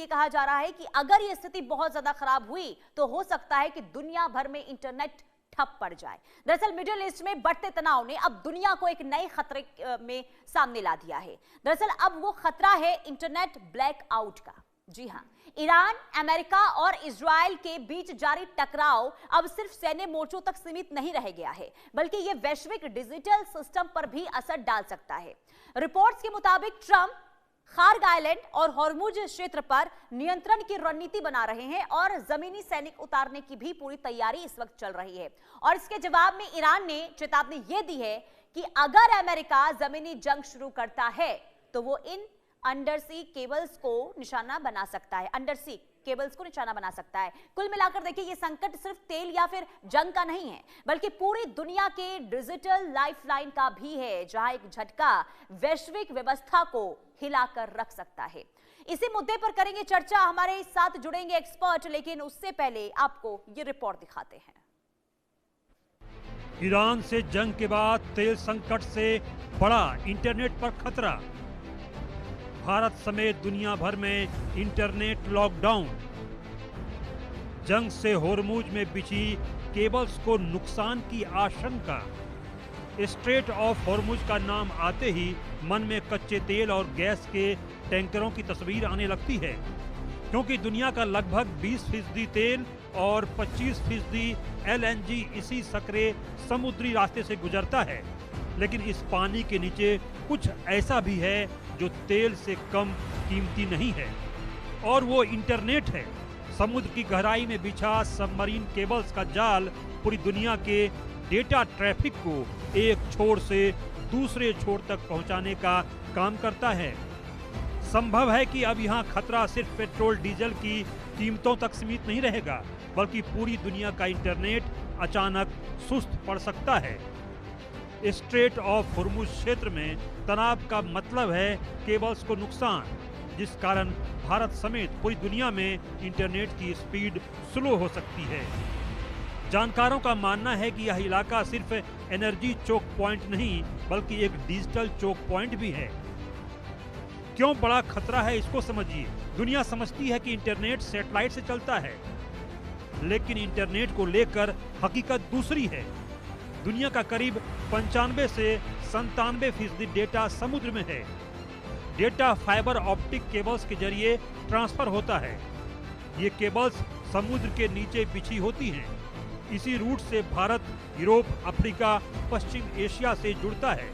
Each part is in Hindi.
ये कहा जा रहा है कि अगर ये स्थिति बहुत ज्यादा खराब हुई तो हो सकता है कि दुनिया भर में इंटरनेट ठप पड़ जाए। दरअसल मिडिल ईस्ट में बढ़ते तनाव ने अब दुनिया को एक नए खतरे में सामने ला दिया है। दरअसल अब वो खतरा है इंटरनेट ब्लैकआउट का। जी हां, ईरान, अमेरिका और इजराइल के बीच जारी टकराव अब सिर्फ सैन्य मोर्चों तक सीमित नहीं रह गया है, बल्कि ये वैश्विक डिजिटल सिस्टम पर भी असर डाल सकता है। रिपोर्ट्स के मुताबिक ट्रंप खार्ग आइलैंड और हॉर्मुज क्षेत्र पर नियंत्रण की रणनीति बना रहे हैं और जमीनी सैनिक उतारने की भी पूरी तैयारी इस वक्त चल रही है। और इसके जवाब में ईरान ने चेतावनी यह दी है कि अगर अमेरिका जमीनी जंग शुरू करता है तो वो इन अंडरसी केबल्स को निशाना बना सकता है, अंडरसी केबल्स को निशाना बना सकता है। कुल मिलाकर देखिए, ये संकट सिर्फ तेल या फिर जंग का नहीं है, बल्कि पूरी दुनिया के डिजिटल लाइफलाइन का भी है, जहां एक झटका वैश्विक व्यवस्था को हिलाकर रख सकता है। इसी मुद्दे पर करेंगे चर्चा, हमारे साथ जुड़ेंगे एक्सपर्ट, लेकिन उससे पहले आपको ये रिपोर्ट दिखाते हैं। ईरान से जंग के बाद तेल संकट से बड़ा इंटरनेट पर खतरा। भारत समेत दुनिया भर में इंटरनेट लॉकडाउन। जंग से होर्मुज में बिछी केबल्स को नुकसान की आशंका। स्ट्रेट ऑफ होर्मुज का नाम आते ही मन में कच्चे तेल और गैस के टैंकरों की तस्वीर आने लगती है, क्योंकि दुनिया का लगभग 20% तेल और 25% LNG इसी सकरे समुद्री रास्ते से गुजरता है। लेकिन इस पानी के नीचे कुछ ऐसा भी है जो तेल से कम कीमती नहीं है, और वो इंटरनेट है। समुद्र की गहराई में बिछा सबमरीन केबल्स का जाल पूरी दुनिया के डेटा ट्रैफिक को एक छोर से दूसरे छोर तक पहुंचाने का काम करता है। संभव है कि अब यहाँ खतरा सिर्फ पेट्रोल डीजल की कीमतों तक सीमित नहीं रहेगा, बल्कि पूरी दुनिया का इंटरनेट अचानक सुस्त पड़ सकता है। स्ट्रेट ऑफ होर्मुज क्षेत्र में तनाव का मतलब है केबल्स को नुकसान, जिस कारण भारत समेत पूरी दुनिया में इंटरनेट की स्पीड स्लो हो सकती है। जानकारों का मानना है कि यह इलाका सिर्फ एनर्जी चोक पॉइंट नहीं, बल्कि एक डिजिटल चोक पॉइंट भी है। क्यों बड़ा खतरा है, इसको समझिए। दुनिया समझती है कि इंटरनेट सैटेलाइट से चलता है, लेकिन इंटरनेट को लेकर हकीकत दूसरी है। दुनिया का करीब 95 से 97% डेटा समुद्र में है। डेटा फाइबर ऑप्टिक केबल्स के जरिए ट्रांसफर होता है। ये केबल्स समुद्र के नीचे बिछी होती हैं। इसी रूट से भारत, यूरोप, अफ्रीका, पश्चिम एशिया से जुड़ता है।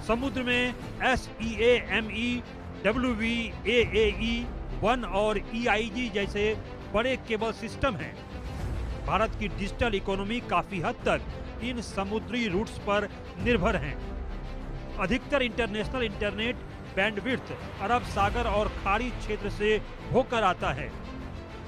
समुद्र में SEAME, WVAAE1 और EIG जैसे बड़े केबल सिस्टम हैं। भारत की डिजिटल इकोनॉमी काफी हद तक इन समुद्री रूट्स पर निर्भर हैं। अधिकतर इंटरनेशनल इंटरनेट बैंडविड्थ अरब सागर और खाड़ी क्षेत्र से होकर आता है।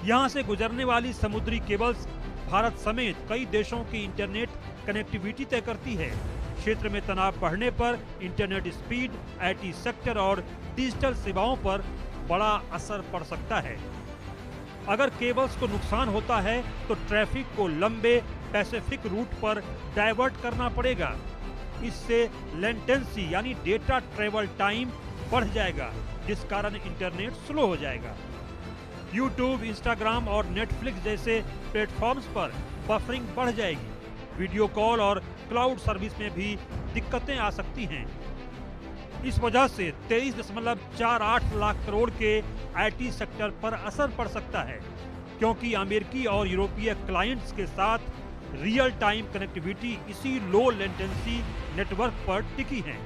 यहां से गुजरने वाली समुद्री केबल्स भारत समेत कई देशों की इंटरनेट कनेक्टिविटी तय करती है। क्षेत्र में तनाव बढ़ने पर इंटरनेट स्पीड, IT सेक्टर और डिजिटल सेवाओं पर बड़ा असर पड़ सकता है। अगर केबल्स को नुकसान होता है तो ट्रैफिक को लंबे पैसिफिक रूट पर डाइवर्ट करना पड़ेगा। इससे लेटेंसी यानी डेटा ट्रेवल टाइम बढ़ जाएगा, जिस कारण इंटरनेट स्लो हो जाएगा। यूट्यूब, इंस्टाग्राम और नेटफ्लिक्स जैसे प्लेटफॉर्म्स पर बफरिंग बढ़ जाएगी। वीडियो कॉल और क्लाउड सर्विस में भी दिक्कतें आ सकती हैं। इस वजह से 23.48 लाख करोड़ के IT सेक्टर पर असर पड़ सकता है, क्योंकि अमेरिकी और यूरोपीय क्लाइंट्स के साथ रियल टाइम कनेक्टिविटी इसी लो लेटेंसी नेटवर्क पर टिकी है।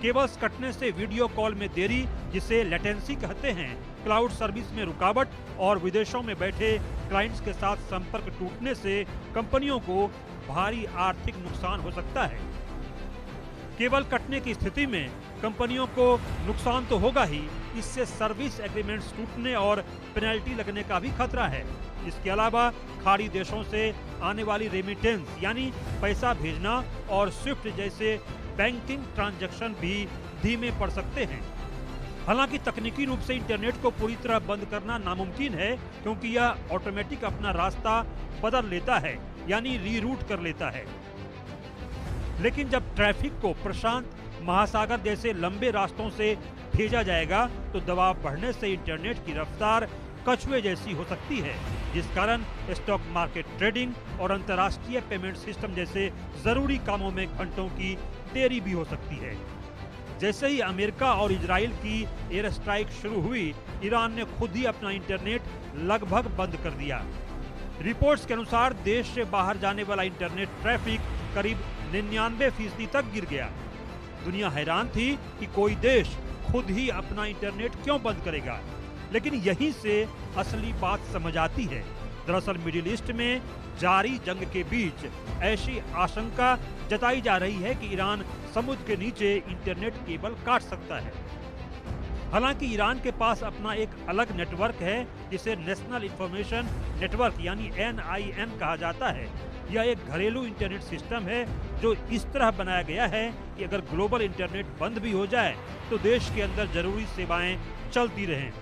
केबल्स कटने से वीडियो कॉल में देरी, जिसे लेटेंसी कहते हैं, क्लाउड सर्विस में रुकावट और विदेशों में बैठे क्लाइंट्स के साथ संपर्क टूटने से कंपनियों को भारी आर्थिक नुकसान हो सकता है। केबल कटने की स्थिति में कंपनियों को नुकसान तो होगा ही, इससे सर्विस एग्रीमेंट्स टूटने और पेनल्टी लगने का भी खतरा है। इसके अलावा खाड़ी देशों से आने वाली रेमिटेंस यानी पैसा भेजना और स्विफ्ट जैसे बैंकिंग ट्रांजैक्शन भी धीमे पड़ सकते हैं। हालांकि तकनीकी रूप से इंटरनेट को पूरी तरह बंद करना नामुमकिन है, क्योंकि यह ऑटोमेटिक अपना रास्ता बदल लेता है, यानी रीरूट कर लेता है। लेकिन जब ट्रैफिक को प्रशांत महासागर जैसे लंबे रास्तों से भेजा जाएगा तो दबाव बढ़ने से इंटरनेट की रफ्तार कछुए जैसी हो सकती है, जिस कारण स्टॉक मार्केट ट्रेडिंग और अंतर्राष्ट्रीय पेमेंट सिस्टम जैसे जरूरी कामों में घंटों की देरी भी हो सकती है। जैसे ही अमेरिका और इजराइल की एयर स्ट्राइक शुरू हुई, ईरान ने खुद ही अपना इंटरनेट लगभग बंद कर दिया। रिपोर्ट्स के अनुसार देश से बाहर जाने वाला इंटरनेट ट्रैफिक करीब 99% तक गिर गया। दुनिया हैरान थी कि कोई देश खुद ही अपना इंटरनेट क्यों बंद करेगा, लेकिन यहीं से असली बात समझ आती है। दरअसल मिडिल ईस्ट में जारी जंग के बीच ऐसी आशंका जताई जा रही है कि ईरान समुद्र के नीचे इंटरनेट केबल काट सकता है। हालांकि ईरान के पास अपना एक अलग नेटवर्क है जिसे नेशनल इंफॉर्मेशन नेटवर्क यानी NIN कहा जाता है। यह एक घरेलू इंटरनेट सिस्टम है जो इस तरह बनाया गया है कि अगर ग्लोबल इंटरनेट बंद भी हो जाए तो देश के अंदर जरूरी सेवाएं चलती रहें।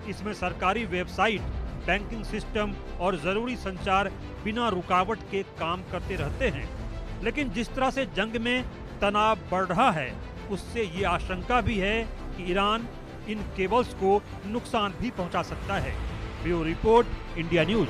इसमें सरकारी वेबसाइट, बैंकिंग सिस्टम और जरूरी संचार बिना रुकावट के काम करते रहते हैं। लेकिन जिस तरह से जंग में तनाव बढ़ रहा है, उससे ये आशंका भी है कि ईरान इन केबल्स को नुकसान भी पहुंचा सकता है। Bureau report, India news.